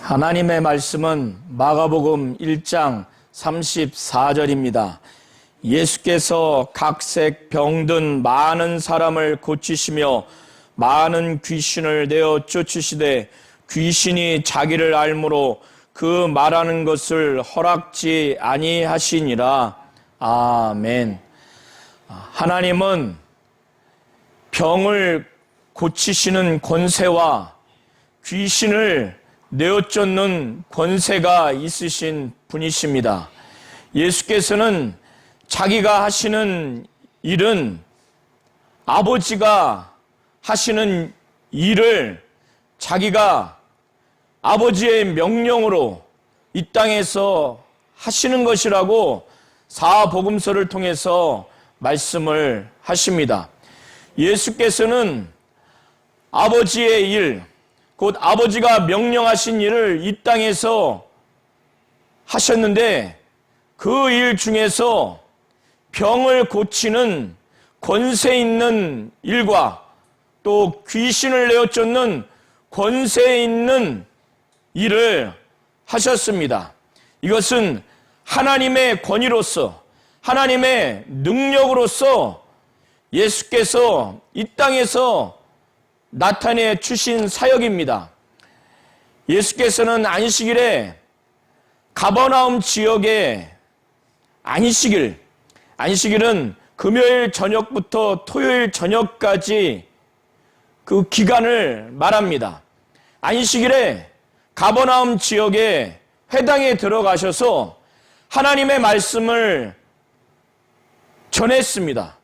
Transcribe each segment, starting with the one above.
하나님의 말씀은 마가복음 1장 34절입니다. 예수께서 각색 병든 많은 사람을 고치시며 많은 귀신을 내어 쫓으시되 귀신이 자기를 알므로 그 말하는 것을 허락지 아니하시니라. 아멘. 하나님은 병을 고치시는 권세와 귀신을 내어쫓는 권세가 있으신 분이십니다. 예수께서는 자기가 하시는 일은 아버지가 하시는 일을 자기가 아버지의 명령으로 이 땅에서 하시는 것이라고 사복음서를 통해서 말씀을 하십니다. 예수께서는 아버지의 일, 곧 아버지가 명령하신 일을 이 땅에서 하셨는데 그 일 중에서 병을 고치는 권세 있는 일과 또 귀신을 내어쫓는 권세 있는 일을 하셨습니다. 이것은 하나님의 권위로서 하나님의 능력으로서 예수께서 이 땅에서 나타내 주신 사역입니다. 예수께서는 안식일에 가버나움 지역에 안식일은 금요일 저녁부터 토요일 저녁까지 그 기간을 말합니다. 안식일에 가버나움 지역에 회당에 들어가셔서 하나님의 말씀을 전했습니다.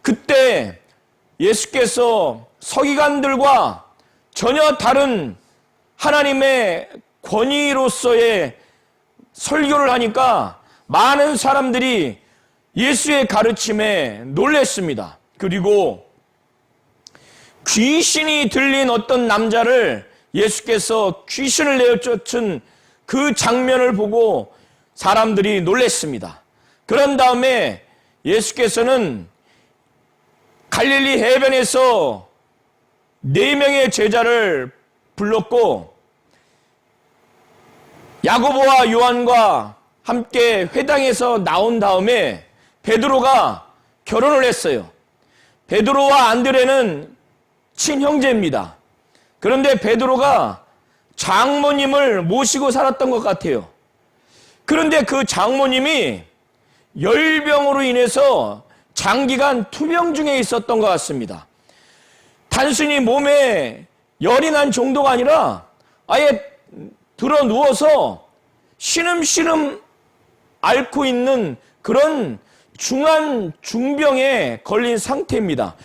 그때 예수께서 서기관들과 전혀 다른 하나님의 권위로서의 설교를 하니까 많은 사람들이 예수의 가르침에 놀랐습니다. 그리고 귀신이 들린 어떤 남자를 예수께서 귀신을 내어쫓은 그 장면을 보고 사람들이 놀랐습니다. 그런 다음에 예수께서는 갈릴리 해변에서 4명의 제자를 불렀고 야고보와 요한과 함께 회당에서 나온 다음에 베드로가 결혼을 했어요. 베드로와 안드레는 친형제입니다. 그런데 베드로가 장모님을 모시고 살았던 것 같아요. 그런데 그 장모님이 열병으로 인해서 장기간 투병 중에 있었던 것 같습니다. 단순히 몸에 열이 난 정도가 아니라 아예 들어 누워서 신음신음 앓고 있는 그런 중한 중병에 걸린 상태입니다.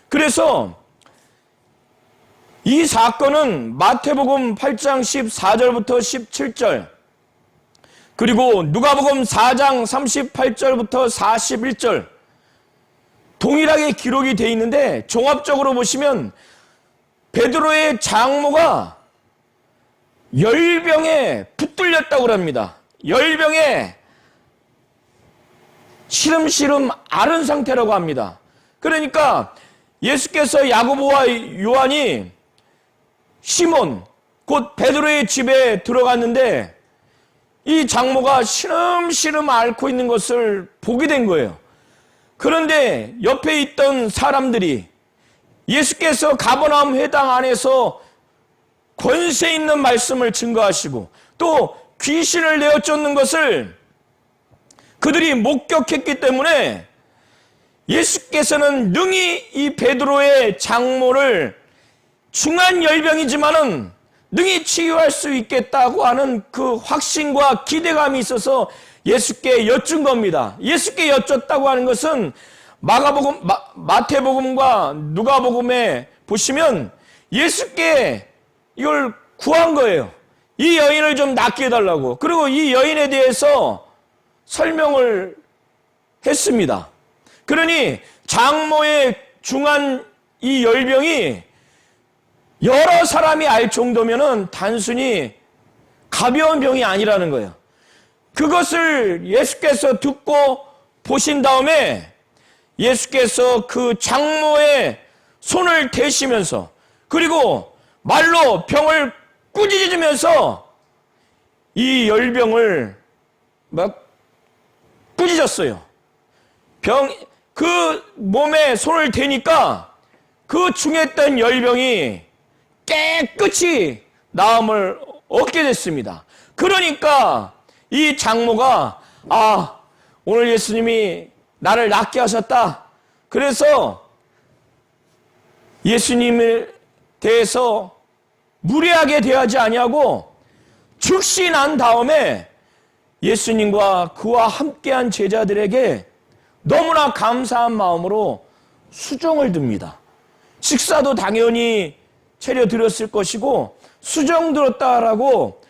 그래서 이 사건은 마태복음 8장 14절부터 17절 그리고 누가복음 4장 38절부터 41절 동일하게 기록이 되어 있는데 종합적으로 보시면 베드로의 장모가 열병에 붙들렸다고 합니다. 열병에 시름시름 앓은 상태라고 합니다. 그러니까 예수께서 야고보와 요한이 시몬 곧 베드로의 집에 들어갔는데 이 장모가 시름시름 앓고 있는 것을 보게 된 거예요. 그런데 옆에 있던 사람들이 예수께서 가버나움 회당 안에서 권세 있는 말씀을 증거하시고 또 귀신을 내어쫓는 것을 그들이 목격했기 때문에 예수께서는 능히 이 베드로의 장모를 중한 열병이지만은 능히 치유할 수 있겠다고 하는 그 확신과 기대감이 있어서 예수께 여쭌 겁니다. 예수께 여쭌다고 하는 것은 마태복음과 누가복음에 보시면 예수께 이걸 구한 거예요. 이 여인을 좀 낫게 해달라고. 그리고 이 여인에 대해서 설명을 했습니다. 그러니 장모의 중한 이 열병이 여러 사람이 알 정도면은 단순히 가벼운 병이 아니라는 거예요. 그것을 예수께서 듣고 보신 다음에 예수께서 그 장모의 손을 대시면서 그리고 말로 병을 꾸짖으면서 이 열병을 막 꾸짖었어요. 그 몸에 손을 대니까 그 중했던 열병이 깨끗이 나음을 얻게 됐습니다. 그러니까 이 장모가 오늘 예수님이 나를 낫게 하셨다. 그래서 예수님에 대해서 무례하게 대하지 아니하고 즉시 난 다음에 예수님과 그와 함께한 제자들에게 너무나 감사한 마음으로 수정을 듭니다. 식사도 당연히 차려드렸을 것이고 수정 들었다라고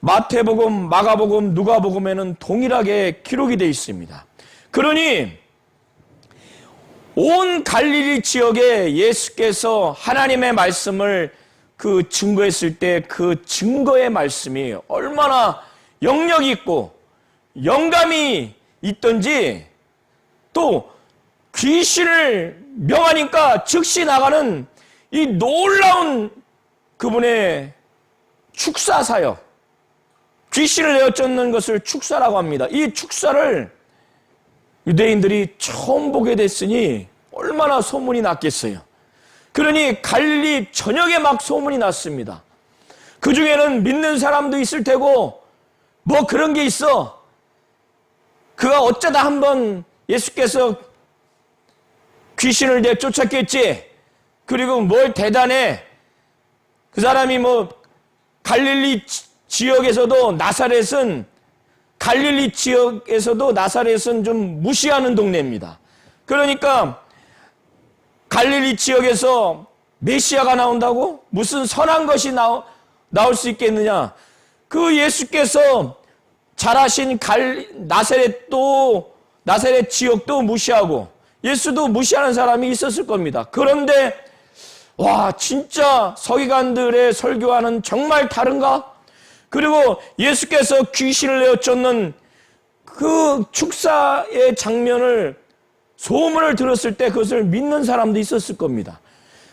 마태복음, 마가복음, 누가복음에는 동일하게 기록이 되어 있습니다. 그러니 온 갈릴리 지역에 예수께서 하나님의 말씀을 증거했을 때 그 증거의 말씀이 얼마나 영역이 있고 영감이 있던지, 또 귀신을 명하니까 즉시 나가는 이 놀라운 그분의 축사 사역, 귀신을 내어쫓는 것을 축사라고 합니다. 이 축사를 유대인들이 처음 보게 됐으니 얼마나 소문이 났겠어요. 그러니 갈릴리 전역에 막 소문이 났습니다. 그 중에는 믿는 사람도 있을 테고 뭐 그런 게 있어. 그가 어쩌다 한번 예수께서 귀신을 내쫓았겠지. 그리고 뭘 대단해. 그 사람이 뭐 갈릴리 지역에서도 갈릴리 지역에서도 나사렛은 좀 무시하는 동네입니다. 그러니까 갈릴리 지역에서 메시아가 나온다고? 무슨 선한 것이 나올 수 있겠느냐? 그 예수께서 잘하신 나사렛 지역도 무시하고 예수도 무시하는 사람이 있었을 겁니다. 그런데 진짜 서기관들의 설교와는 정말 다른가? 그리고 예수께서 귀신을 내어쫓는 그 축사의 장면을, 소문을 들었을 때 그것을 믿는 사람도 있었을 겁니다.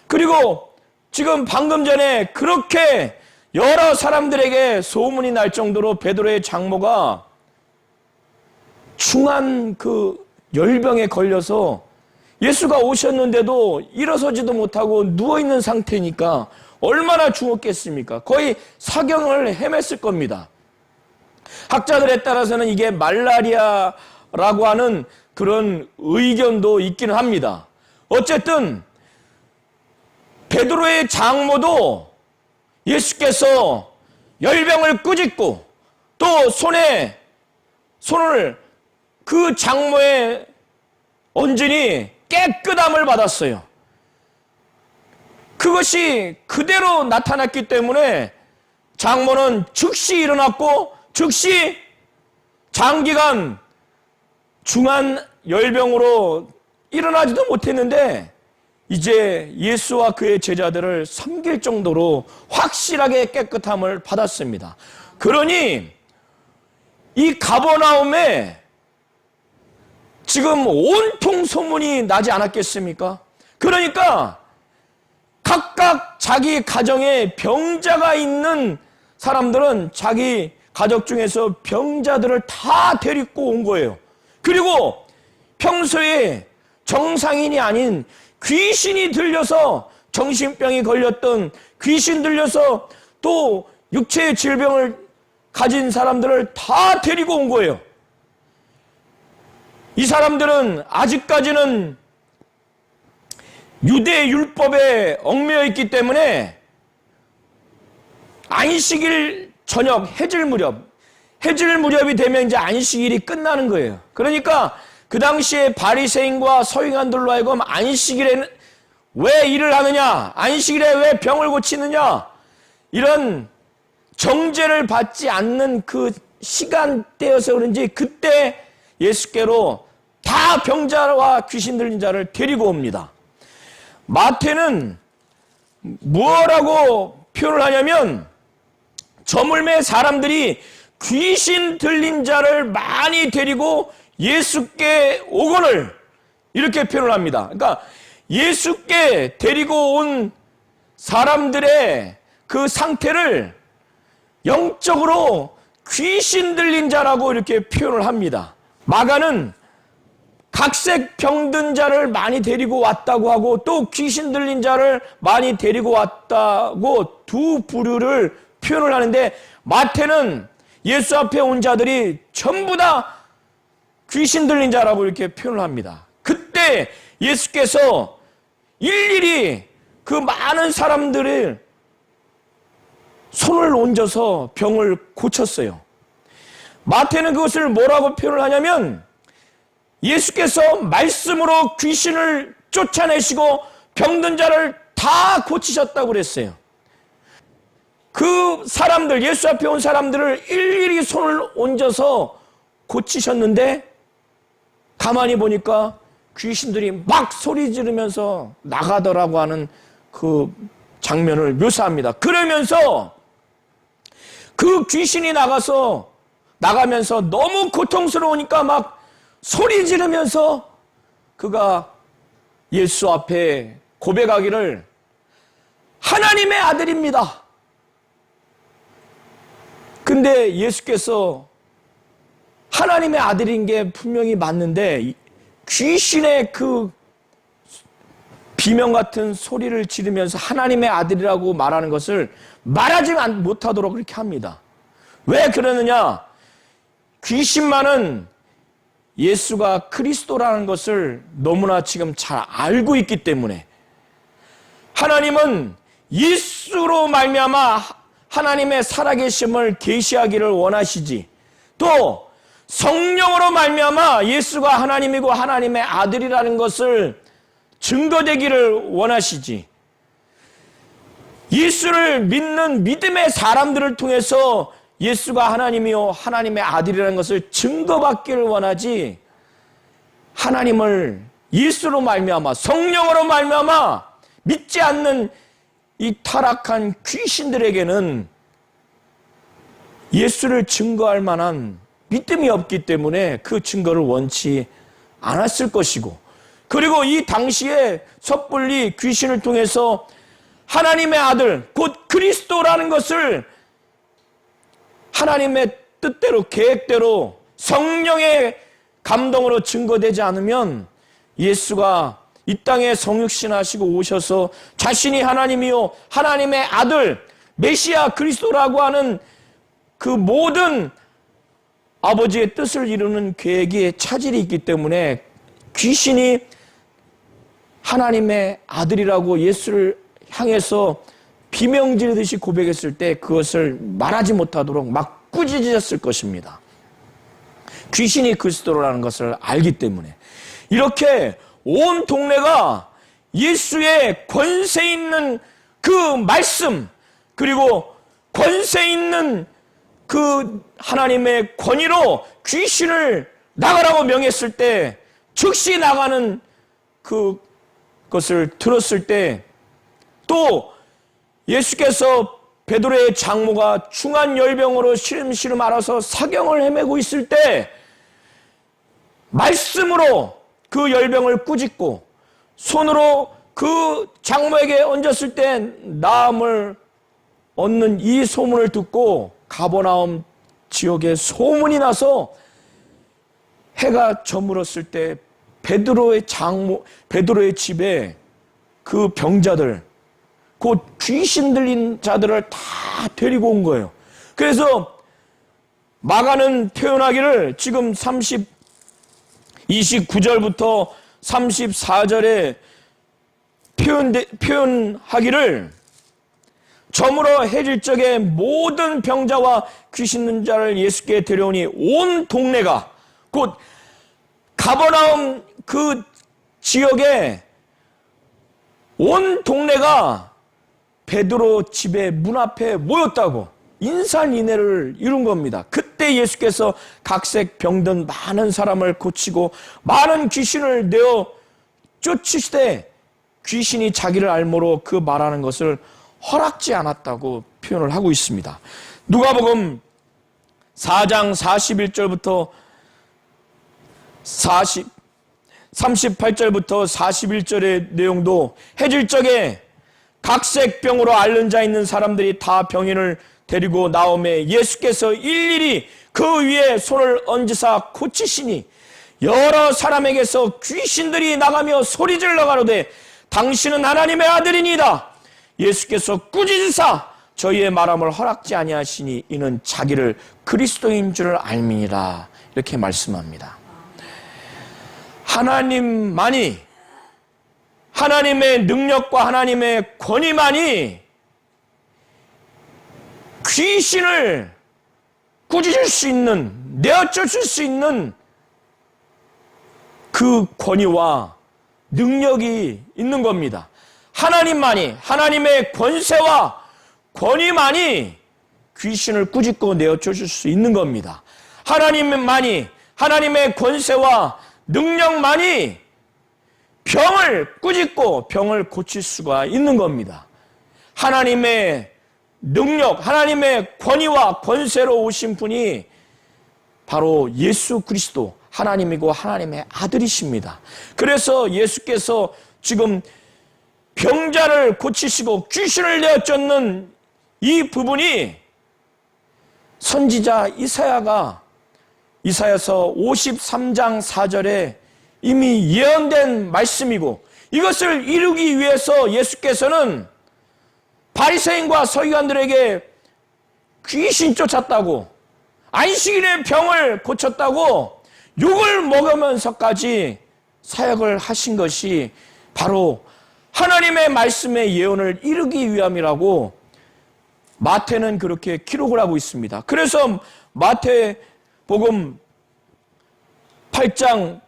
그리고 지금 방금 전에 그렇게 여러 사람들에게 소문이 날 정도로 베드로의 장모가 중한 그 열병에 걸려서 예수가 오셨는데도 일어서지도 못하고 누워있는 상태니까 얼마나 죽었겠습니까? 거의 사경을 헤맸을 겁니다. 학자들에 따라서는 이게 말라리아라고 하는 그런 의견도 있기는 합니다. 어쨌든 베드로의 장모도 예수께서 열병을 꾸짖고 또 손을 그 장모의 얹으니 깨끗함을 받았어요. 그것이 그대로 나타났기 때문에 장모는 즉시 일어났고 즉시 장기간 중한 열병으로 일어나지도 못했는데 이제 예수와 그의 제자들을 섬길 정도로 확실하게 깨끗함을 받았습니다. 그러니 이 가버나움에 지금 온통 소문이 나지 않았겠습니까? 그러니까 각각 자기 가정에 병자가 있는 사람들은 자기 가족 중에서 병자들을 다 데리고 온 거예요. 그리고 평소에 정상인이 아닌 귀신이 들려서 정신병이 걸렸던, 귀신 들려서 또 육체의 질병을 가진 사람들을 다 데리고 온 거예요. 이 사람들은 아직까지는 유대 율법에 얽매여 있기 때문에 안식일 저녁 해질 무렵이 되면 이제 안식일이 끝나는 거예요. 그러니까 그 당시에 바리새인과 서기관들로 하여금 안식일에는 왜 일을 하느냐, 안식일에 왜 병을 고치느냐, 이런 정죄를 받지 않는 그 시간대여서 그런지 그때 예수께로 다 병자와 귀신 들린 자를 데리고 옵니다. 마태는 뭐라고 표현을 하냐면 저물매 사람들이 귀신 들린 자를 많이 데리고 예수께 오거늘 이렇게 표현을 합니다. 그러니까 예수께 데리고 온 사람들의 그 상태를 영적으로 귀신 들린 자라고 이렇게 표현을 합니다. 마가는 각색 병든 자를 많이 데리고 왔다고 하고 또 귀신 들린 자를 많이 데리고 왔다고 두 부류를 표현을 하는데, 마태는 예수 앞에 온 자들이 전부 다 귀신 들린 자라고 이렇게 표현을 합니다. 그때 예수께서 일일이 그 많은 사람들을 손을 얹어서 병을 고쳤어요. 마태는 그것을 뭐라고 표현을 하냐면, 예수께서 말씀으로 귀신을 쫓아내시고 병든 자를 다 고치셨다고 그랬어요. 그 사람들, 예수 앞에 온 사람들을 일일이 손을 얹어서 고치셨는데, 가만히 보니까 귀신들이 막 소리 지르면서 나가더라고 하는 그 장면을 묘사합니다. 그러면서 그 귀신이 나가면서 너무 고통스러우니까 막 소리 지르면서 그가 예수 앞에 고백하기를, 하나님의 아들입니다. 근데 예수께서 하나님의 아들인 게 분명히 맞는데, 귀신의 그 비명 같은 소리를 지르면서 하나님의 아들이라고 말하는 것을 말하지 못하도록 그렇게 합니다. 왜 그러느냐? 귀신만은 예수가 그리스도라는 것을 너무나 지금 잘 알고 있기 때문에, 하나님은 예수로 말미암아 하나님의 살아계심을 계시하기를 원하시지, 또 성령으로 말미암아 예수가 하나님이고 하나님의 아들이라는 것을 증거되기를 원하시지, 예수를 믿는 믿음의 사람들을 통해서 예수가 하나님이요 하나님의 아들이라는 것을 증거받기를 원하지, 하나님을 예수로 말미암아 성령으로 말미암아 믿지 않는 이 타락한 귀신들에게는 예수를 증거할 만한 믿음이 없기 때문에 그 증거를 원치 않았을 것이고, 그리고 이 당시에 섣불리 귀신을 통해서 하나님의 아들 곧 그리스도라는 것을 하나님의 뜻대로 계획대로 성령의 감동으로 증거되지 않으면, 예수가 이 땅에 성육신하시고 오셔서 자신이 하나님이요 하나님의 아들 메시아 그리스도라고 하는 그 모든 아버지의 뜻을 이루는 계획에 차질이 있기 때문에, 귀신이 하나님의 아들이라고 예수를 향해서 비명 지르듯이 고백했을 때 그것을 말하지 못하도록 막 꾸짖으셨을 것입니다. 귀신이 그리스도라는 것을 알기 때문에. 이렇게 온 동네가 예수의 권세 있는 그 말씀, 그리고 권세 있는 그 하나님의 권위로 귀신을 나가라고 명했을 때 즉시 나가는 그것을 들었을 때, 또 예수께서 베드로의 장모가 중한 열병으로 시름시름 앓아서 사경을 헤매고 있을 때 말씀으로 그 열병을 꾸짖고 손으로 그 장모에게 얹었을 때 나음을 얻는 이 소문을 듣고 가버나움 지역에 소문이 나서 해가 저물었을 때 베드로의 집에 그 병자들, 곧 귀신 들린 자들을 다 데리고 온 거예요. 그래서 마가는 표현하기를, 지금 29절부터 34절에 표현하기를, 저물어 해질 적에 모든 병자와 귀신 들린 자를 예수께 데려오니 온 동네가, 곧 가버나움 그 지역에 온 동네가 베드로 집의 문 앞에 모였다고 인산인해를 이룬 겁니다. 그때 예수께서 각색 병든 많은 사람을 고치고 많은 귀신을 내어 쫓으시되 귀신이 자기를 알므로 그 말하는 것을 허락지 않았다고 표현을 하고 있습니다. 누가복음 4장 41절부터 38절부터 41절의 내용도 해질 적에 각색병으로 앓는 자 있는 사람들이 다 병인을 데리고 나오매 예수께서 일일이 그 위에 손을 얹으사 고치시니 여러 사람에게서 귀신들이 나가며 소리질러 가로되 당신은 하나님의 아들이니이다. 예수께서 꾸짖으사 저희의 말함을 허락지 아니하시니 이는 자기를 그리스도인 줄을 알미니라. 이렇게 말씀합니다. 하나님만이, 하나님의 능력과 하나님의 권위만이 귀신을 꾸짖을 수 있는, 내어쫓을 수 있는 그 권위와 능력이 있는 겁니다. 하나님만이, 하나님의 권세와 권위만이 귀신을 꾸짖고 내어쫓을 수 있는 겁니다. 하나님만이, 하나님의 권세와 능력만이 병을 꾸짖고 병을 고칠 수가 있는 겁니다. 하나님의 능력, 하나님의 권위와 권세로 오신 분이 바로 예수 그리스도, 하나님이고 하나님의 아들이십니다. 그래서 예수께서 지금 병자를 고치시고 귀신을 내어쫓는 이 부분이 선지자 이사야가 이사야서 53장 4절에 이미 예언된 말씀이고, 이것을 이루기 위해서 예수께서는 바리새인과 서기관들에게 귀신 쫓았다고, 안식일에 병을 고쳤다고 욕을 먹으면서까지 사역을 하신 것이 바로 하나님의 말씀의 예언을 이루기 위함이라고 마태는 그렇게 기록을 하고 있습니다. 그래서 마태복음 8장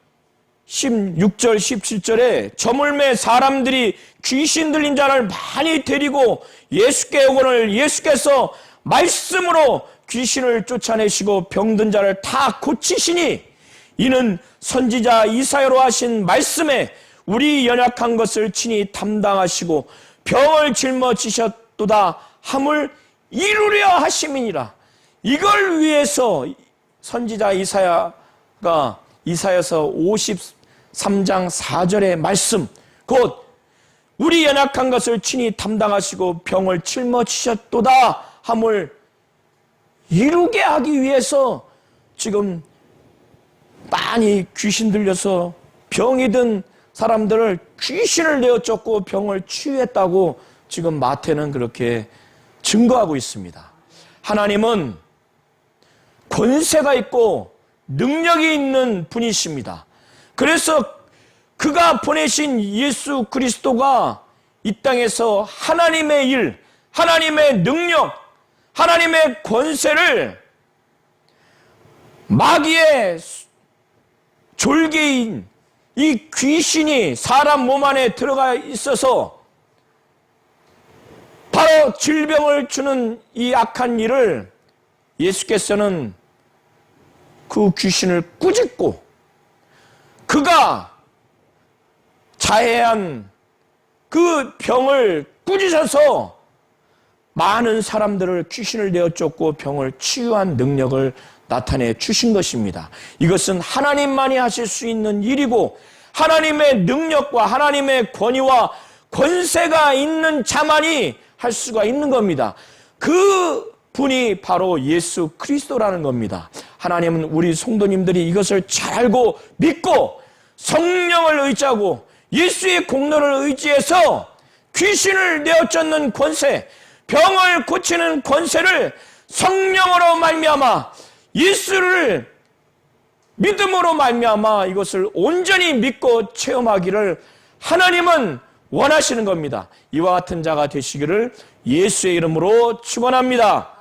16절 17절에 저물매 사람들이 귀신 들린 자를 많이 데리고 예수께 오거늘 예수께서 말씀으로 귀신을 쫓아내시고 병든 자를 다 고치시니 이는 선지자 이사야로 하신 말씀에 우리 연약한 것을 친히 담당하시고 병을 짊어지셨도다 함을 이루려 하심이니라. 이걸 위해서 선지자 이사야가 이사야서 53장 4절의 말씀, 곧 우리 연약한 것을 친히 담당하시고 병을 짊어지셨도다 함을 이루게 하기 위해서 지금 많이 귀신 들려서 병이 든 사람들을 귀신을 내어쫓고 병을 치유했다고 지금 마태는 그렇게 증거하고 있습니다. 하나님은 권세가 있고 능력이 있는 분이십니다. 그래서 그가 보내신 예수 그리스도가 이 땅에서 하나님의 일, 하나님의 능력, 하나님의 권세를 마귀의 졸개인 이 귀신이 사람 몸 안에 들어가 있어서 바로 질병을 주는 이 악한 일을 예수께서는 그 귀신을 꾸짖고 그가 자해한 그 병을 꾸짖어서 많은 사람들을 귀신을 내어쫓고 병을 치유한 능력을 나타내 주신 것입니다. 이것은 하나님만이 하실 수 있는 일이고 하나님의 능력과 하나님의 권위와 권세가 있는 자만이 할 수가 있는 겁니다. 그 분이 바로 예수 그리스도라는 겁니다. 하나님은 우리 성도님들이 이것을 잘 알고 믿고 성령을 의지하고 예수의 공로를 의지해서 귀신을 내어쫓는 권세, 병을 고치는 권세를 성령으로 말미암아 예수를 믿음으로 말미암아 이것을 온전히 믿고 체험하기를 하나님은 원하시는 겁니다. 이와 같은 자가 되시기를 예수의 이름으로 축원합니다.